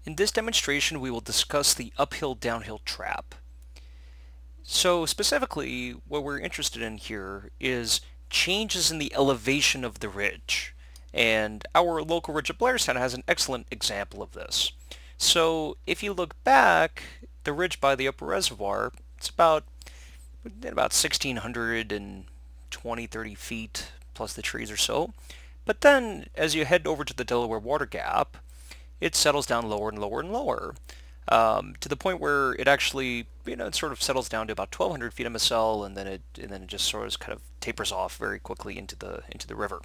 In this demonstration, we will discuss the uphill-downhill trap. So specifically, what we're interested in here is changes in the elevation of the ridge. And our local ridge of Blairstown has an excellent example of this. So if you look back, the ridge by the upper reservoir, it's about 1,620, 30 feet plus the trees or so. But then as you head over to the Delaware Water Gap, it settles down lower and lower and lower, to the point where it actually, it sort of settles down to about 1,200 feet MSL, and then it just sort of kind of tapers off very quickly into the river.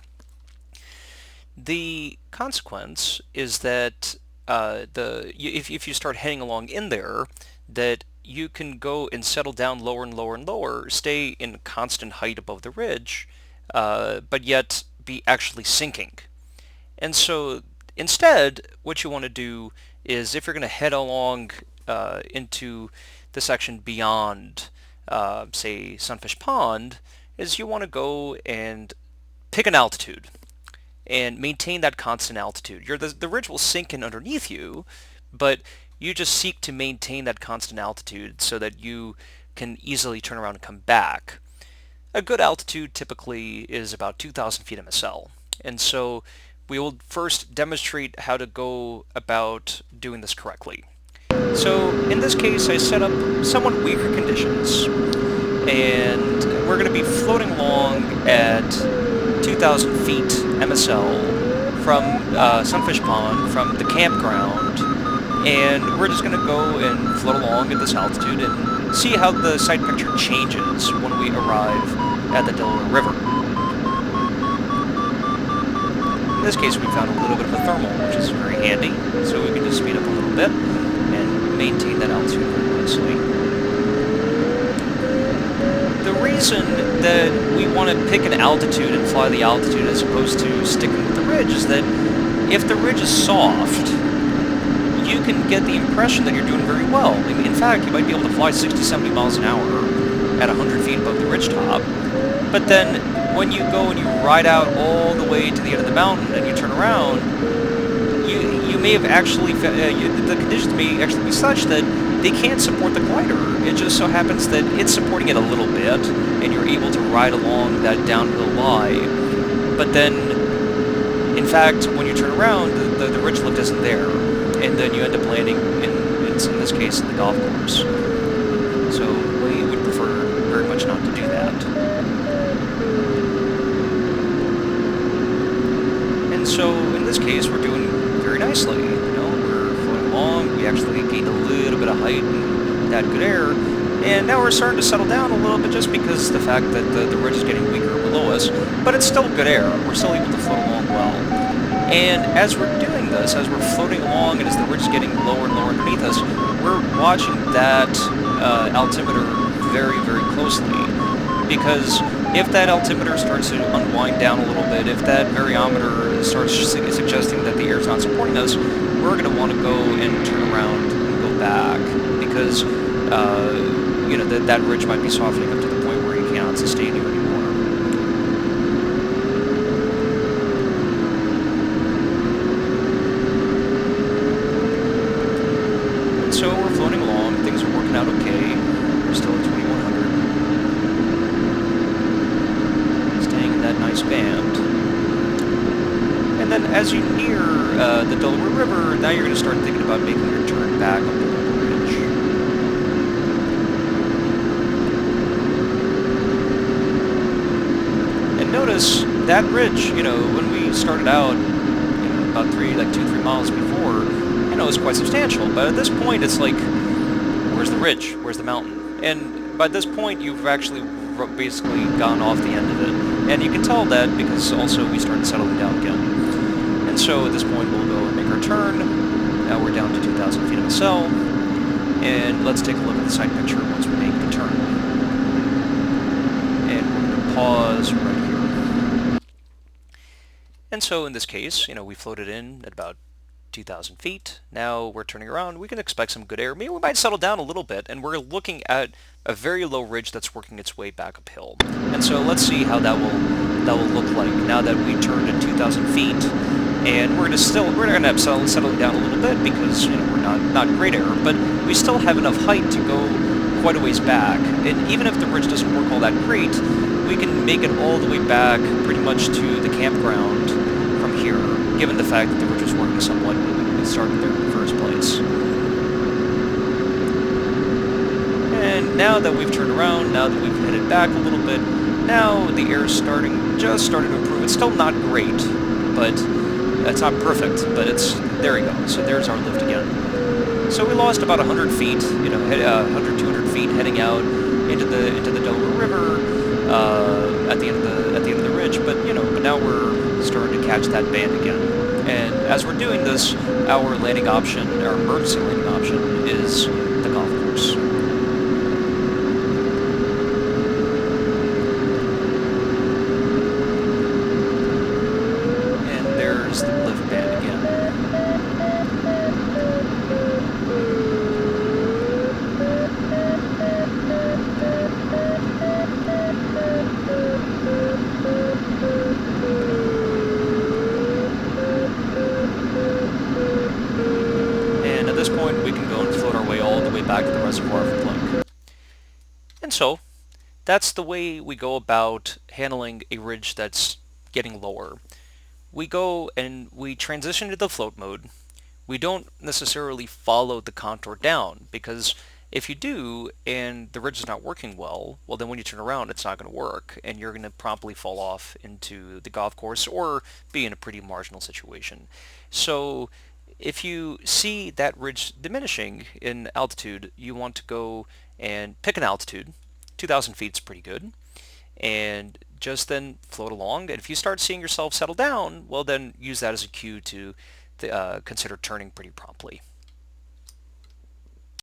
The consequence is that if you start heading along in there, that you can go and settle down lower and lower and lower, stay in constant height above the ridge, but yet be actually sinking. And so instead, what you want to do is, if you're going to head along into the section beyond, say, Sunfish Pond, is you want to go and pick an altitude and maintain that constant altitude. The ridge will sink in underneath you, but you just seek to maintain that constant altitude so that you can easily turn around and come back. A good altitude typically is about 2,000 feet MSL. And so we will first demonstrate how to go about doing this correctly. So in this case, I set up somewhat weaker conditions, and we're going to be floating along at 2,000 feet MSL from Sunfish Pond, from the campground, and we're just going to go and float along at this altitude and see how the sight picture changes when we arrive at the Delaware River. In this case, we found a little bit of a thermal, which is very handy, so we can just speed up a little bit and maintain that altitude very nicely. The reason that we want to pick an altitude and fly the altitude as opposed to sticking with the ridge is that if the ridge is soft, you can get the impression that you're doing very well. I mean, in fact, you might be able to fly 60, 70 miles an hour at 100 feet above the ridge top, but then when you go and you ride out all the way to the end of the mountain and you turn around, you may have actually, the conditions may actually be such that they can't support the glider. It just so happens that it's supporting it a little bit, and you're able to ride along that downhill lie. But then, in fact, when you turn around, the ridge lift isn't there, and then you end up landing, in this case, in the golf course. So we would prefer very much not to do that. And so, in this case, we're doing very nicely. We're floating along, we actually gained a little bit of height and that good air, and now we're starting to settle down a little bit just because the fact that the ridge is getting weaker below us, but it's still good air. We're still able to float along well. And as we're doing this, as we're floating along and as the ridge is getting lower and lower underneath us, we're watching that altimeter very, very closely, because if that altimeter starts to unwind down a little bit, if that variometer starts suggesting that the air is not supporting us, we're going to want to go and turn around and go back, because that ridge might be softening up to the point where you cannot sustain you anymore. And so we're floating along, things are working out okay. We're still at 2,100. Staying in that nice band. And then as you near the Delaware River, now you're going to start thinking about making your turn back up the local ridge. And notice that ridge, when we started out, about 2-3 miles before, it was quite substantial. But at this point, it's like, where's the ridge? Where's the mountain? And by this point, you've actually basically gone off the end of it. And you can tell that because also we started settling down again. And so at this point, we'll go and make our turn. Now we're down to 2,000 feet MSL. And let's take a look at the side picture once we make the turn. And we're going to pause right here. And so in this case, we floated in at about 2,000 feet. Now we're turning around. We can expect some good air. Maybe we might settle down a little bit, and we're looking at a very low ridge that's working its way back uphill. And so let's see how that will look like now that we turned at 2,000 feet. and we're gonna have settling down a little bit because we're not great air, but we still have enough height to go quite a ways back. And even if the ridge doesn't work all that great, we can make it all the way back pretty much to the campground from here, given the fact that the ridge was working somewhat when we started there in the first place. And now that we've turned around, now that we've headed back a little bit, now the air is just starting to improve. It's still not great, but it's not perfect, but there we go. So there's our lift again. So we lost about 100 feet, 100, 200 feet heading out into the Delaware River at the end of the ridge. But now we're starting to catch that band again. And as we're doing this, our landing option, our emergency landing option, is the golf course. And there's the lift band again. And at this point, we can go and float our way all the way back to the reservoir for Plunk. And so, that's the way we go about handling a ridge that's getting lower. We go and we transition to the float mode. We don't necessarily follow the contour down, because if you do and the ridge is not working well, then when you turn around it's not going to work and you're going to promptly fall off into the golf course or be in a pretty marginal situation. So if you see that ridge diminishing in altitude, you want to go and pick an altitude. 2,000 feet is pretty good. And just then float along. And if you start seeing yourself settle down, well then use that as a cue to consider turning pretty promptly.